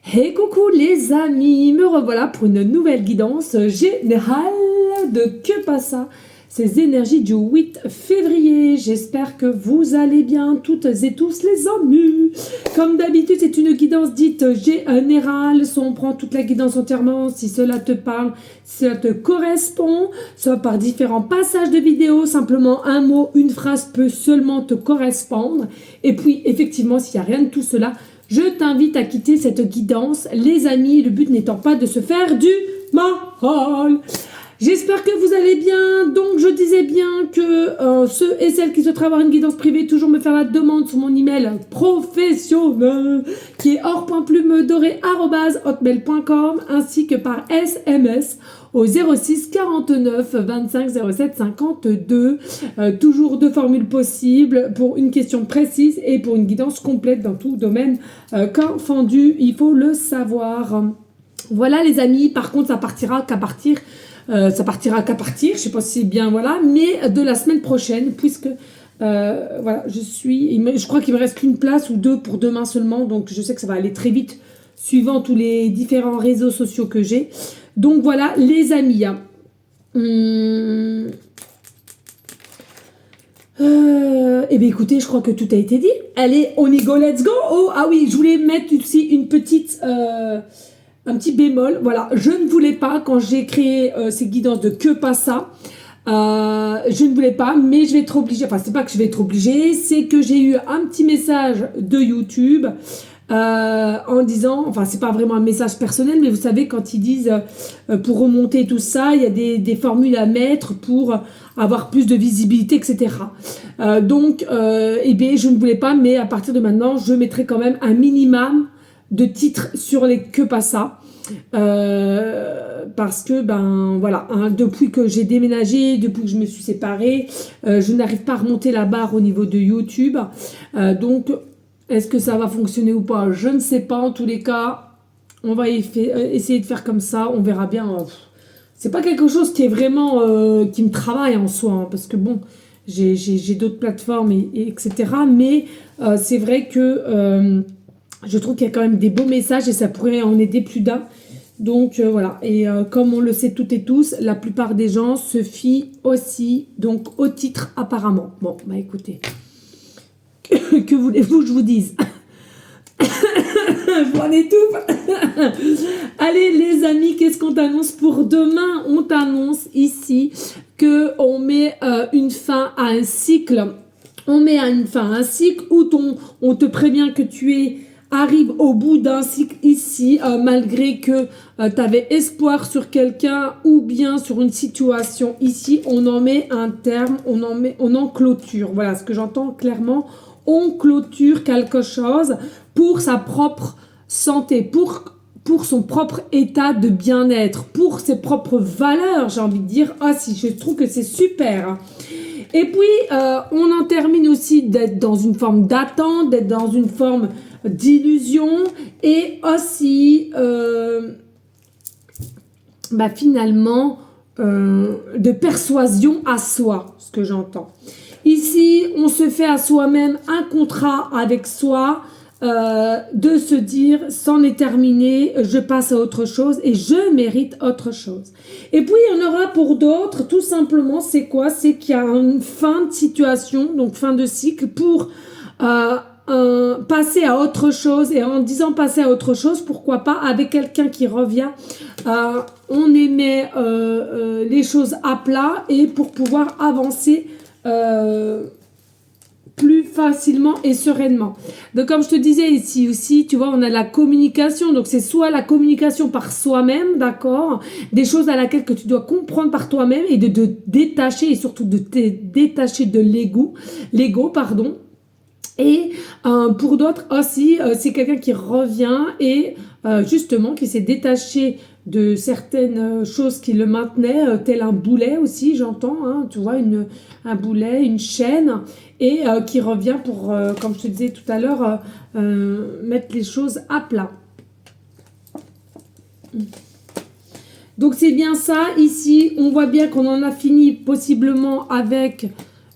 Hey coucou les amis, me revoilà pour une nouvelle guidance générale de Que Passa, ces énergies du 8 février. J'espère que vous allez bien toutes et tous les amis. Comme d'habitude, c'est une guidance dite générale, soit on prend toute la guidance entièrement si cela te parle, si cela te correspond, soit par différents passages de vidéo, simplement un mot, une phrase peut seulement te correspondre. Et puis effectivement, s'il n'y a rien de tout cela, je t'invite à quitter cette guidance, les amis, le but n'étant pas de se faire du mal. J'espère que vous allez bien. Donc, je disais bien que ceux et celles qui souhaiteraient avoir une guidance privée, toujours me faire la demande sur mon email professionnel, qui est or.plumedoré@hotmail.com, ainsi que par SMS au 06 49 25 07 52. Toujours deux formules possibles pour une question précise et pour une guidance complète dans tout domaine confondu. Il faut le savoir. Voilà les amis. Par contre, ça partira qu'à partir, je sais pas si c'est bien, voilà, mais de la semaine prochaine, puisque voilà, je crois qu'il me reste qu'une place ou deux pour demain seulement, donc je sais que ça va aller très vite suivant tous les différents réseaux sociaux que j'ai. Donc voilà les amis. Eh bien écoutez, je crois que tout a été dit. Allez, on y go, let's go. Oh, ah oui, je voulais mettre aussi une petite... un petit bémol, voilà, je ne voulais pas, quand j'ai créé ces guidances de Que Passa, je ne voulais pas, mais je vais être obligée, enfin c'est pas que je vais être obligée, c'est que j'ai eu un petit message de YouTube en disant, enfin c'est pas vraiment un message personnel, mais vous savez quand ils disent pour remonter tout ça, il y a des formules à mettre pour avoir plus de visibilité, etc. Donc, eh bien je ne voulais pas, mais à partir de maintenant, je mettrai quand même un minimum de titres sur les Que Passa parce que ben voilà, hein, depuis que j'ai déménagé, depuis que je me suis séparée, je n'arrive pas à remonter la barre au niveau de YouTube, donc est-ce que ça va fonctionner ou pas, je ne sais pas. En tous les cas, on va essayer de faire comme ça, on verra bien. C'est pas quelque chose qui est vraiment qui me travaille en soi, hein, parce que bon, j'ai d'autres plateformes etc, mais c'est vrai que je trouve qu'il y a quand même des beaux messages et ça pourrait en aider plus d'un. Donc voilà, et comme on le sait toutes et tous, la plupart des gens se fient aussi donc au titre apparemment. Bon, bah écoutez, que voulez-vous que je vous dise? Je m'en étouffe. Allez les amis, qu'est-ce qu'on t'annonce pour demain? On t'annonce ici qu'on met une fin à un cycle. On met une fin à un cycle où on te prévient que tu arrives au bout d'un cycle ici, malgré que tu avais espoir sur quelqu'un ou bien sur une situation ici, on en met un terme, on en clôture. Voilà ce que j'entends clairement. On clôture quelque chose pour sa propre santé, pour son propre état de bien-être, pour ses propres valeurs, j'ai envie de dire. Ah si, je trouve que c'est super. Et puis, on en termine aussi d'être dans une forme d'attente, d'être dans une forme d'illusion et aussi, finalement, de persuasion à soi, ce que j'entends. Ici, on se fait à soi-même un contrat avec soi, de se dire, c'en est terminé, je passe à autre chose et je mérite autre chose. Et puis, il y en aura pour d'autres, tout simplement, c'est quoi? C'est qu'il y a une fin de situation, donc fin de cycle, pour passer à autre chose. Et en disant passer à autre chose, pourquoi pas avec quelqu'un qui revient, on met les choses à plat et pour pouvoir avancer plus facilement et sereinement. Donc comme je te disais ici aussi, tu vois, on a la communication, donc c'est soit la communication par soi-même, d'accord, des choses à laquelle que tu dois comprendre par toi-même et de détacher et surtout de te détacher de l'ego, pardon. Et pour d'autres aussi, c'est quelqu'un qui revient et justement qui s'est détaché de certaines choses qui le maintenaient, tel un boulet aussi, j'entends, hein, tu vois, un boulet, une chaîne, et qui revient pour, comme je te disais tout à l'heure, mettre les choses à plat. Donc c'est bien ça, ici, on voit bien qu'on en a fini possiblement avec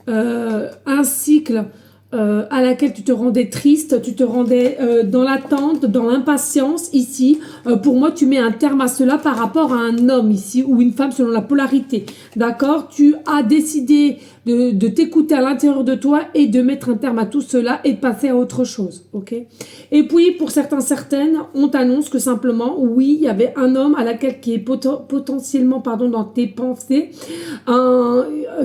un cycle à laquelle tu te rendais triste, tu te rendais dans l'attente, dans l'impatience ici. Pour moi, tu mets un terme à cela par rapport à un homme ici ou une femme selon la polarité. D'accord? Tu as décidé de t'écouter à l'intérieur de toi et de mettre un terme à tout cela et de passer à autre chose. Ok? Et puis, pour certaines, on t'annonce que simplement, oui, il y avait un homme à laquelle qui est potentiellement, pardon, dans tes pensées,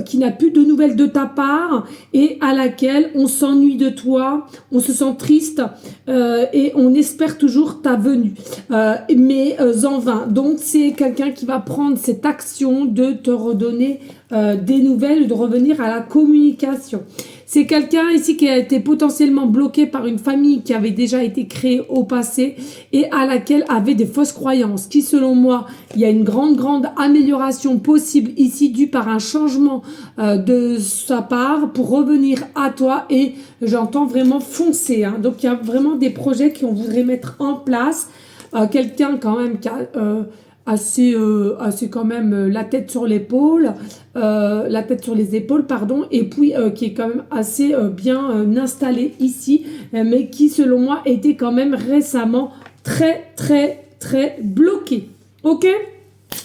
qui n'a plus de nouvelles de ta part et à laquelle on s'ennuie de toi, on se sent triste et on espère toujours ta venue, mais en vain. Donc c'est quelqu'un qui va prendre cette action de te redonner des nouvelles, de revenir à la communication. C'est quelqu'un ici qui a été potentiellement bloqué par une famille qui avait déjà été créée au passé et à laquelle avait des fausses croyances. Qui, selon moi, il y a une grande amélioration possible ici due par un changement de sa part pour revenir à toi et j'entends vraiment foncer. Hein. Donc, il y a vraiment des projets qu'on voudrait mettre en place. Quelqu'un quand même qui a assez quand même la tête sur l'épaule, la tête sur les épaules, pardon, et puis qui est quand même assez bien installé ici, mais qui selon moi était quand même récemment très bloqué. Ok?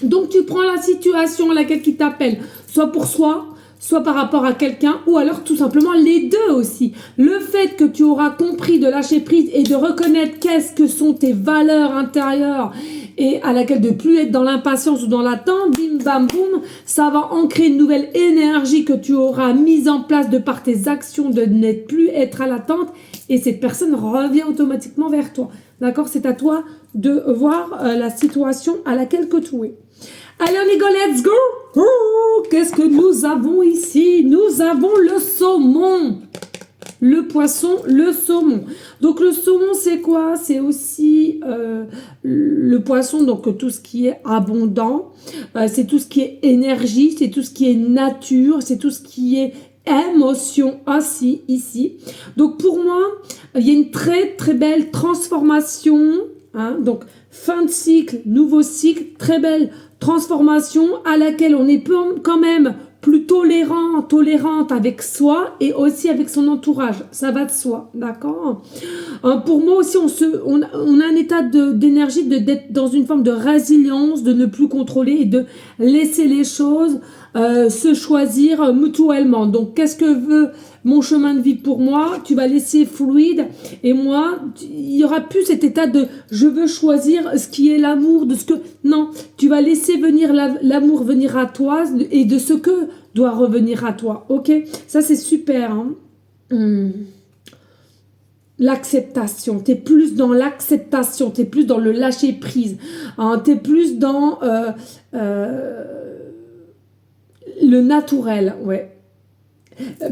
Donc tu prends la situation à laquelle qui t'appelle, soit pour soi, soit par rapport à quelqu'un, ou alors tout simplement les deux aussi. Le fait que tu auras compris de lâcher prise et de reconnaître qu'est-ce que sont tes valeurs intérieures et à laquelle de plus être dans l'impatience ou dans l'attente, bim bam boum, ça va ancrer une nouvelle énergie que tu auras mise en place de par tes actions de n'être plus être à l'attente et cette personne revient automatiquement vers toi. D'accord? C'est à toi de voir la situation à laquelle que tu es. Allez, on y go, let's go! Qu'est-ce que nous avons ici? Nous avons le saumon. Le poisson, le saumon. Donc le saumon, c'est quoi? C'est aussi le poisson, donc tout ce qui est abondant. C'est tout ce qui est énergie, c'est tout ce qui est nature, c'est tout ce qui est émotion aussi ici. Donc pour moi, il y a une très belle transformation. Hein, donc fin de cycle, nouveau cycle, très belle transformation à laquelle on est quand même plus tolérante avec soi et aussi avec son entourage. Ça va de soi, d'accord? Pour moi aussi, on a un état d'énergie, d'être dans une forme de résilience, de ne plus contrôler et de laisser les choses se choisir mutuellement. Donc, qu'est-ce que veut mon chemin de vie pour moi? Tu vas laisser fluide et moi, il y aura plus cet état de je veux choisir ce qui est l'amour, de ce que... Non, tu vas laisser venir l'amour venir à toi et de ce que doit revenir à toi. Ok? Ça, c'est super. Hein? L'acceptation, tu es plus dans l'acceptation, tu es plus dans le lâcher prise, hein? Tu es plus dans le naturel, ouais.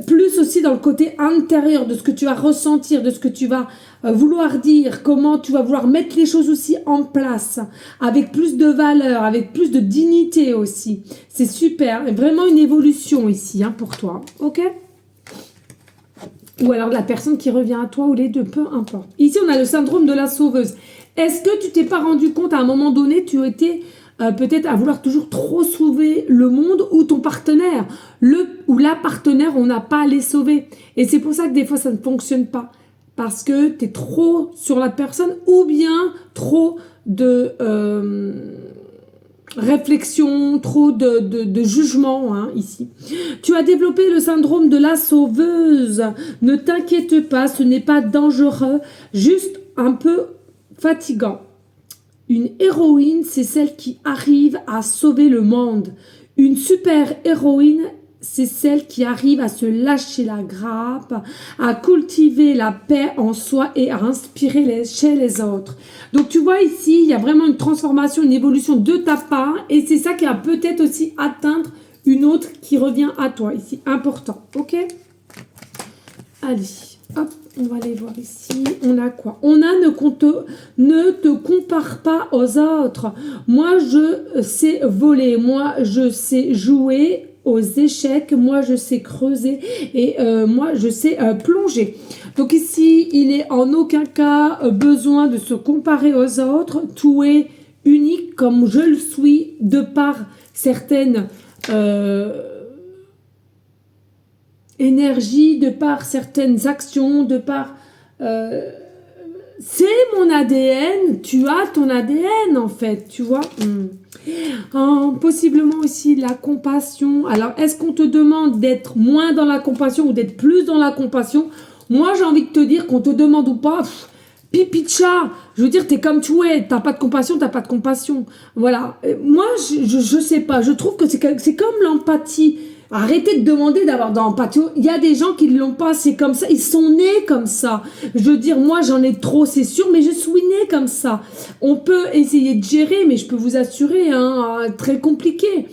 Plus aussi dans le côté intérieur de ce que tu vas ressentir, de ce que tu vas vouloir dire, comment tu vas vouloir mettre les choses aussi en place, avec plus de valeur, avec plus de dignité aussi. C'est super, vraiment une évolution ici hein, pour toi, ok? Ou alors la personne qui revient à toi ou les deux, peu importe. Ici, on a le syndrome de la sauveuse. Est-ce que tu t'es pas rendu compte à un moment donné, tu étais peut-être à vouloir toujours trop sauver le monde ou ton partenaire, ou la partenaire, on n'a pas à les sauver. Et c'est pour ça que des fois, ça ne fonctionne pas. Parce que tu es trop sur la personne ou bien trop de réflexion, trop de jugement hein, ici. Tu as développé le syndrome de la sauveuse. Ne t'inquiète pas, ce n'est pas dangereux, juste un peu fatigant. Une héroïne, c'est celle qui arrive à sauver le monde. Une super héroïne, c'est celle qui arrive à se lâcher la grappe, à cultiver la paix en soi et à inspirer chez les autres. Donc tu vois ici, il y a vraiment une transformation, une évolution de ta part et c'est ça qui va peut-être aussi atteindre une autre qui revient à toi ici. Important, ok? Allez, hop, on va aller voir ici. On a quoi? On a ne te compare pas aux autres. Moi, je sais voler. Moi, je sais jouer aux échecs. Moi, je sais creuser. Et moi, je sais plonger. Donc ici, il n'est en aucun cas besoin de se comparer aux autres. Tout est unique comme je le suis de par certaines... énergie, de par certaines actions, de par... c'est mon ADN, tu as ton ADN en fait, tu vois. Possiblement aussi la compassion. Alors, est-ce qu'on te demande d'être moins dans la compassion ou d'être plus dans la compassion? Moi, j'ai envie de te dire qu'on te demande ou pas, pipi de chat. Je veux dire, t'es comme tu es, t'as pas de compassion, t'as pas de compassion. Voilà. Moi, je sais pas, je trouve que c'est comme l'empathie. Arrêtez de demander d'avoir de l'empathie. Il y a des gens qui ne l'ont pas, c'est comme ça. Ils sont nés comme ça. Je veux dire, moi, j'en ai trop, c'est sûr, mais je suis née comme ça. On peut essayer de gérer, mais je peux vous assurer, très compliqué.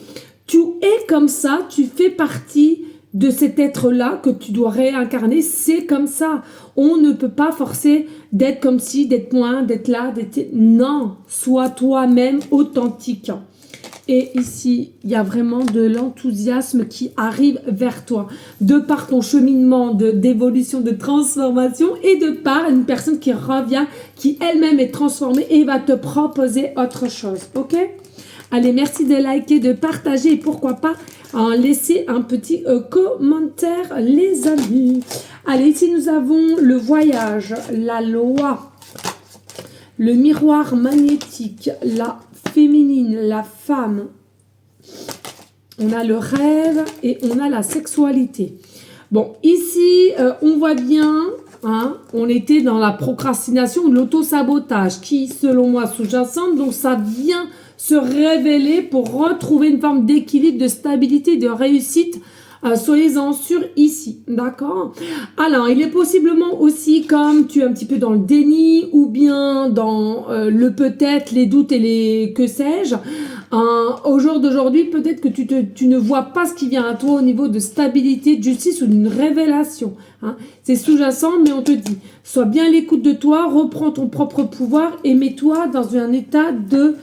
Tu es comme ça, tu fais partie de cet être-là que tu dois réincarner. C'est comme ça. On ne peut pas forcer d'être comme ci, d'être moins, d'être là, d'être... Non, sois toi-même authentique. Et ici, il y a vraiment de l'enthousiasme qui arrive vers toi, de par ton cheminement d'évolution, de transformation, et de par une personne qui revient, qui elle-même est transformée et va te proposer autre chose, ok? Allez, merci de liker, de partager, et pourquoi pas en laisser un petit commentaire, les amis. Allez, ici nous avons le voyage, la loi, le miroir magnétique, la féminine, la femme, on a le rêve et on a la sexualité. Bon, ici, on voit bien, on était dans la procrastination, l'auto-sabotage, qui, selon moi, sous-jacente, donc ça vient se révéler pour retrouver une forme d'équilibre, de stabilité, de réussite. Soyez-en sûrs ici, d'accord? Alors, il est possiblement aussi, comme tu es un petit peu dans le déni ou bien dans le peut-être, les doutes et les que sais-je, au jour d'aujourd'hui, peut-être que tu ne vois pas ce qui vient à toi au niveau de stabilité, de justice ou d'une révélation. C'est sous-jacent, mais on te dit, sois bien à l'écoute de toi, reprends ton propre pouvoir et mets-toi dans un état de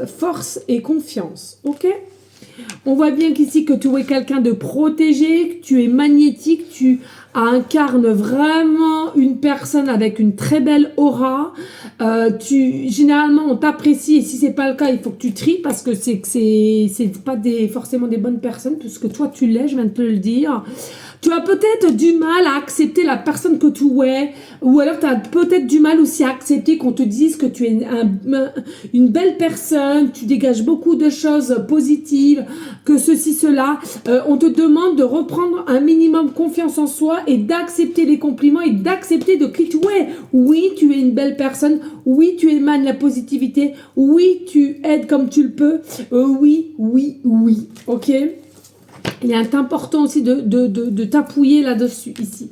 force et confiance, ok? On voit bien qu'ici que tu es quelqu'un de protégé, que tu es magnétique, tu incarnes vraiment une personne avec une très belle aura. Généralement, on t'apprécie et si c'est pas le cas, il faut que tu tries parce que c'est pas forcément des bonnes personnes puisque toi tu l'es, je viens de te le dire. Tu as peut-être du mal à accepter la personne que tu es, ou alors tu as peut-être du mal aussi à accepter qu'on te dise que tu es une belle personne, tu dégages beaucoup de choses positives, que ceci, cela. On te demande de reprendre un minimum confiance en soi et d'accepter les compliments et d'accepter de qui tu es. Oui, tu es une belle personne, oui, tu émanes la positivité, oui, tu aides comme tu le peux, oui, ok? Il est important aussi de t'appuyer là-dessus, ici.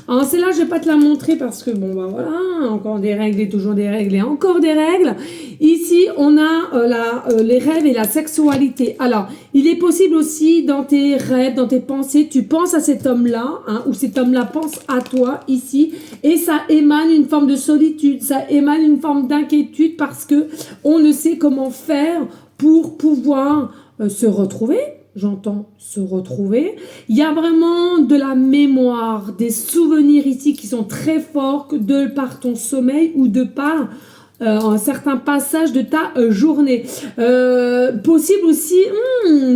Alors, celle-là, je ne vais pas te la montrer parce que, bon, ben voilà, encore des règles et toujours des règles et encore des règles. Ici, on a les rêves et la sexualité. Alors, il est possible aussi, dans tes rêves, dans tes pensées, tu penses à cet homme-là, ou cet homme-là pense à toi, ici, et ça émane une forme de solitude, ça émane une forme d'inquiétude parce que on ne sait comment faire pour pouvoir se retrouver. J'entends se retrouver. Il y a vraiment de la mémoire, des souvenirs ici qui sont très forts de par ton sommeil ou de par un certain passage de ta journée. Possible aussi,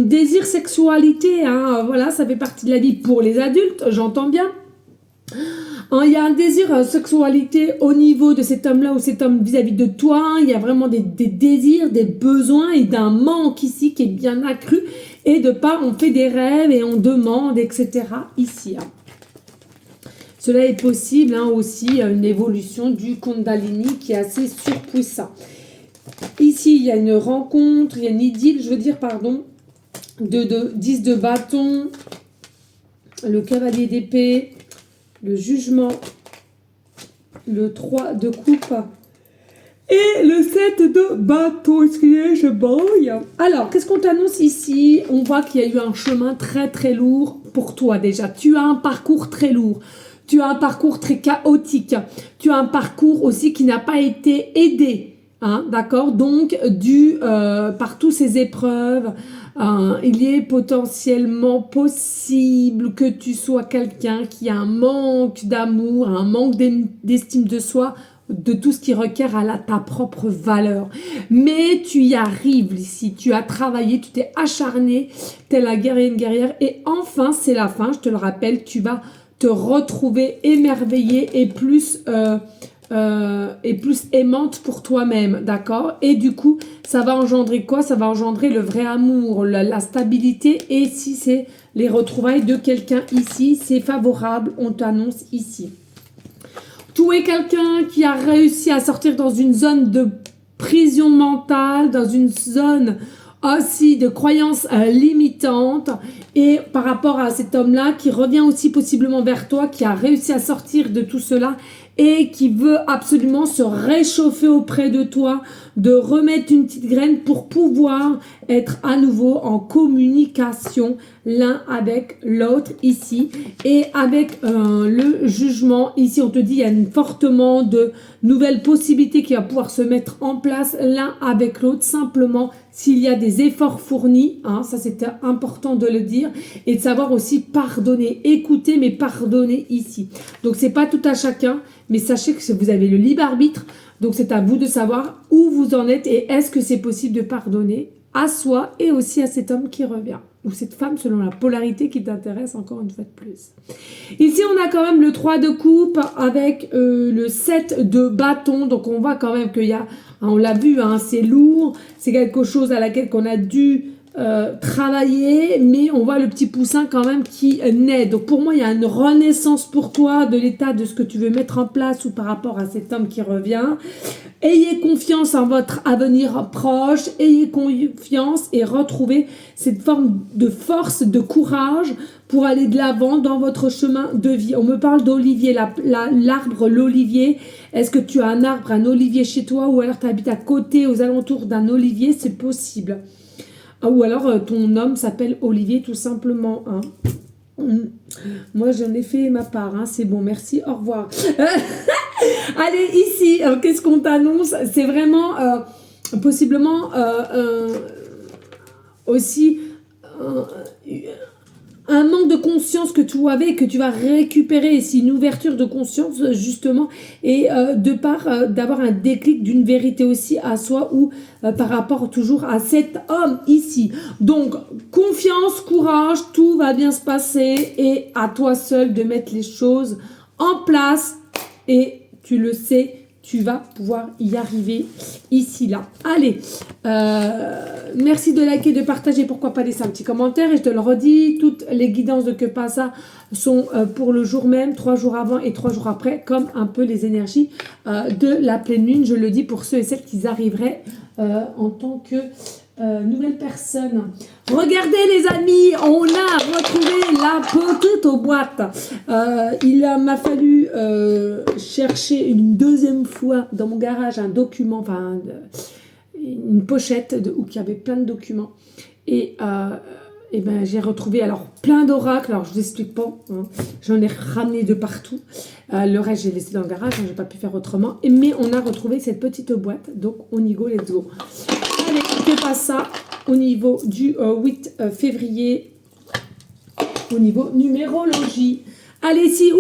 désir, sexualité, voilà, ça fait partie de la vie pour les adultes, j'entends bien. Il y a un désir, sexualité au niveau de cet homme-là ou cet homme vis-à-vis de toi. Il y a vraiment des désirs, des besoins et d'un manque ici qui est bien accru. Et de part, on fait des rêves et on demande, etc. ici. Cela est possible aussi, une évolution du Kundalini qui est assez surpuissant. Ici, il y a une rencontre, il y a une idylle, je veux dire, pardon, 10 de bâton, le cavalier d'épée, le jugement, le 3 de coupe et le 7 de bâton. Excusez, je baille. Alors, qu'est-ce qu'on t'annonce ici? On voit qu'il y a eu un chemin très très lourd pour toi déjà. Tu as un parcours très lourd. Tu as un parcours très chaotique. Tu as un parcours aussi qui n'a pas été aidé. D'accord? Donc, dû par toutes ces épreuves, il est potentiellement possible que tu sois quelqu'un qui a un manque d'amour, un manque d'estime de soi de tout ce qui requiert ta propre valeur. Mais tu y arrives ici, tu as travaillé, tu t'es acharné, t'es la guerrière, une guerrière, et enfin, c'est la fin, je te le rappelle, tu vas te retrouver émerveillée et plus aimante pour toi-même, d'accord? Et du coup, ça va engendrer quoi? Ça va engendrer le vrai amour, la stabilité, et si c'est les retrouvailles de quelqu'un ici, c'est favorable, on t'annonce ici. Tu es quelqu'un qui a réussi à sortir dans une zone de prison mentale, dans une zone aussi de croyances limitantes, et par rapport à cet homme-là qui revient aussi possiblement vers toi, qui a réussi à sortir de tout cela et qui veut absolument se réchauffer auprès de toi, de remettre une petite graine pour pouvoir être à nouveau en communication l'un avec l'autre ici. Et avec le jugement, ici on te dit il y a fortement de nouvelles possibilités qui va pouvoir se mettre en place l'un avec l'autre, simplement s'il y a des efforts fournis, hein, ça c'était important de le dire, et de savoir aussi pardonner, écouter mais pardonner ici. Donc c'est pas tout à chacun, mais sachez que vous avez le libre arbitre, donc c'est à vous de savoir où vous en êtes et est-ce que c'est possible de pardonner à soi et aussi à cet homme qui revient, ou cette femme selon la polarité qui t'intéresse encore une fois de plus. Ici on a quand même le 3 de coupe avec le 7 de bâton, donc on voit quand même qu'il y a, on l'a vu, hein, c'est lourd, c'est quelque chose à laquelle qu'on a dû travailler, mais on voit le petit poussin quand même qui naît. Donc pour moi, il y a une renaissance pour toi de l'état de ce que tu veux mettre en place ou par rapport à cet homme qui revient. Ayez confiance en votre avenir proche, ayez confiance et retrouvez cette forme de force, de courage pour aller de l'avant dans votre chemin de vie. On me parle d'olivier, l'arbre, l'olivier. Est-ce que tu as un arbre, un olivier chez toi, ou alors tu habites à côté, aux alentours d'un olivier? C'est possible. Ou alors ton homme s'appelle Olivier tout simplement. Hein. Moi j'en ai fait ma part, hein. C'est bon, merci, au revoir. Allez, ici, qu'est-ce qu'on t'annonce? C'est vraiment possiblement aussi un manque de conscience que tu avais et que tu vas récupérer ici, une ouverture de conscience justement, et de part d'avoir un déclic d'une vérité aussi à soi ou par rapport toujours à cet homme ici. Donc confiance, courage, tout va bien se passer et à toi seul de mettre les choses en place, et tu le sais, tu vas pouvoir y arriver ici, là. Allez, merci de liker, de partager, pourquoi pas laisser un petit commentaire. Et je te le redis, toutes les guidances de Que Passa sont pour le jour même, 3 jours avant et 3 jours après, comme un peu les énergies de la pleine lune. Je le dis pour ceux et celles qui arriveraient en tant que nouvelle personne. Regardez les amis, on a retrouvé la petite boîte. Il m'a fallu chercher une deuxième fois dans mon garage un document, enfin une pochette où il y avait plein de documents, et ben j'ai retrouvé alors plein d'oracles. Alors je vous explique pas, hein. J'en ai ramené de partout. Le reste j'ai laissé dans le garage, hein, j'ai pas pu faire autrement. Mais on a retrouvé cette petite boîte, donc on y go, let's go. Allez, Que Passa au niveau du 8 février, au niveau numérologie. Allez, ici,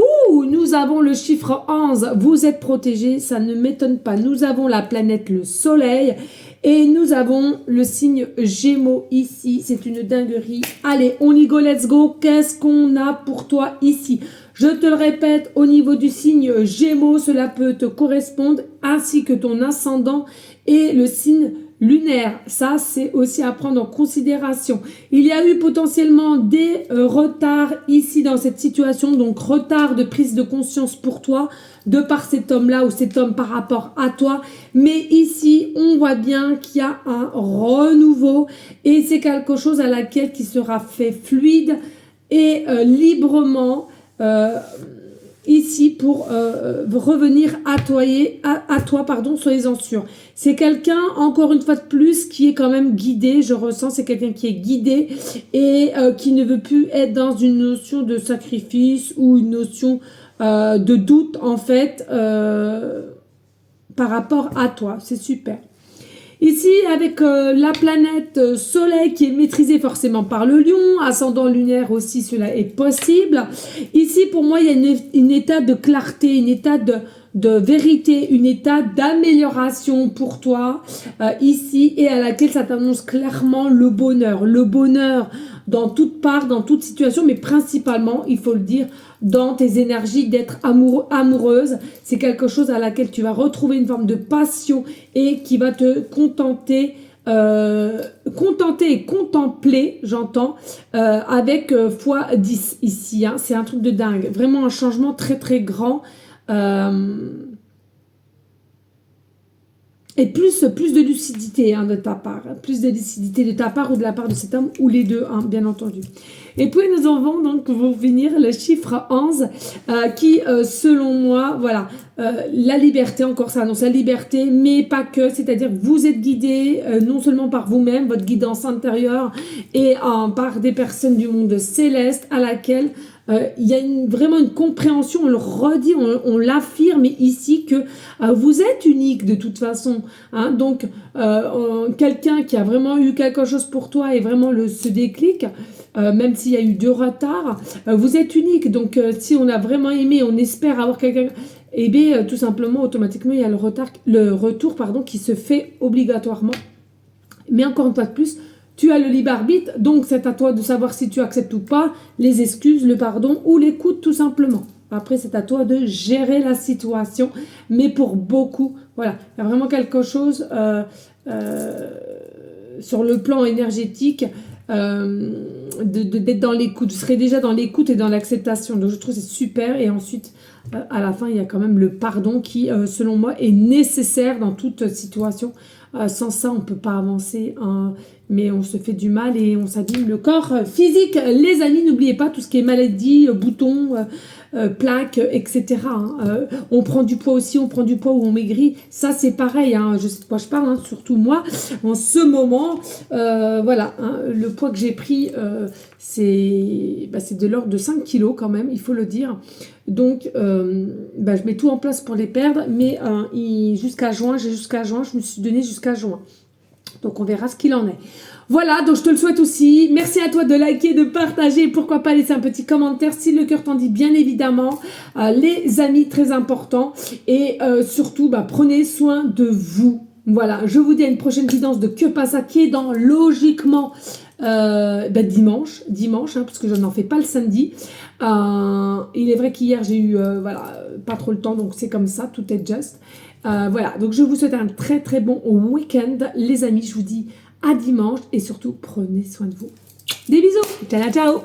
nous avons le chiffre 11, vous êtes protégés, ça ne m'étonne pas. Nous avons la planète, le soleil, et nous avons le signe Gémeaux ici, c'est une dinguerie. Allez, on y go, let's go. Qu'est-ce qu'on a pour toi ici? Je te le répète, au niveau du signe Gémeaux, cela peut te correspondre, ainsi que ton ascendant et le signe lunaire. Ça, c'est aussi à prendre en considération. Il y a eu potentiellement des retards ici dans cette situation, donc retard de prise de conscience pour toi, de par cet homme-là ou cet homme par rapport à toi. Mais ici, on voit bien qu'il y a un renouveau et c'est quelque chose à laquelle qui sera fait fluide et librement ici pour revenir à toi, pardon, soyez-en sûrs. C'est quelqu'un, encore une fois de plus, qui est quand même guidé, je ressens, c'est quelqu'un qui est guidé et qui ne veut plus être dans une notion de sacrifice ou une notion de doute, en fait, par rapport à toi. C'est super. Ici, avec la planète Soleil qui est maîtrisée forcément par le lion, ascendant lunaire aussi, cela est possible. Ici, pour moi, il y a une état de clarté, une état de vérité, une état d'amélioration pour toi ici et à laquelle ça t'annonce clairement le bonheur dans toute part, dans toute situation, mais principalement, il faut le dire, dans tes énergies d'être amoureuse. C'est quelque chose à laquelle tu vas retrouver une forme de passion et qui va te contenter et contempler, j'entends, avec x10 ici. Hein. C'est un truc de dingue. Vraiment un changement très très grand. Et plus de lucidité de ta part. Plus de lucidité de ta part ou de la part de cet homme, ou les deux, bien entendu. Et puis nous avons donc, pour finir, le chiffre 11, qui, selon moi, voilà, la liberté, encore ça annonce la liberté, mais pas que, c'est-à-dire que vous êtes guidé, non seulement par vous-même, votre guidance intérieure, et par des personnes du monde céleste, à laquelle il y a vraiment une compréhension, on le redit, on l'affirme ici que vous êtes unique de toute façon. Hein, donc, quelqu'un qui a vraiment eu quelque chose pour toi et vraiment ce déclic, même s'il y a eu du retard, vous êtes unique. Donc, si on a vraiment aimé, on espère avoir quelqu'un, et bien, tout simplement, automatiquement, il y a le retour qui se fait obligatoirement. Mais encore une fois de plus, tu as le libre arbitre, donc c'est à toi de savoir si tu acceptes ou pas les excuses, le pardon ou l'écoute tout simplement. Après, c'est à toi de gérer la situation, mais pour beaucoup, voilà, il y a vraiment quelque chose sur le plan énergétique d'être dans l'écoute. Je serais déjà dans l'écoute et dans l'acceptation, donc je trouve que c'est super. Et ensuite, à la fin, il y a quand même le pardon qui, selon moi, est nécessaire dans toute situation. Sans ça, on ne peut pas avancer, mais on se fait du mal et on s'abîme le corps physique. Les amis, n'oubliez pas tout ce qui est maladie, boutons, plaques, etc. On prend du poids aussi, on prend du poids ou on maigrit. Ça, c'est pareil. Je sais de quoi je parle, surtout moi. En ce moment, voilà, le poids que j'ai pris, c'est de l'ordre de 5 kilos quand même, il faut le dire. Donc, je mets tout en place pour les perdre, mais jusqu'à juin, je me suis donné jusqu'à juin. Donc, on verra ce qu'il en est. Voilà, donc je te le souhaite aussi. Merci à toi de liker, de partager. Pourquoi pas laisser un petit commentaire si le cœur t'en dit, bien évidemment. Les amis, très important. Et surtout, prenez soin de vous. Voilà, je vous dis à une prochaine guidance de Que Passa qui est dans, logiquement, dimanche, parce que je n'en fais pas le samedi. Il est vrai qu'hier, j'ai eu pas trop le temps, donc c'est comme ça, tout est juste. Voilà, donc je vous souhaite un très très bon week-end, les amis. Je vous dis à dimanche et surtout, prenez soin de vous. Des bisous, ciao ciao.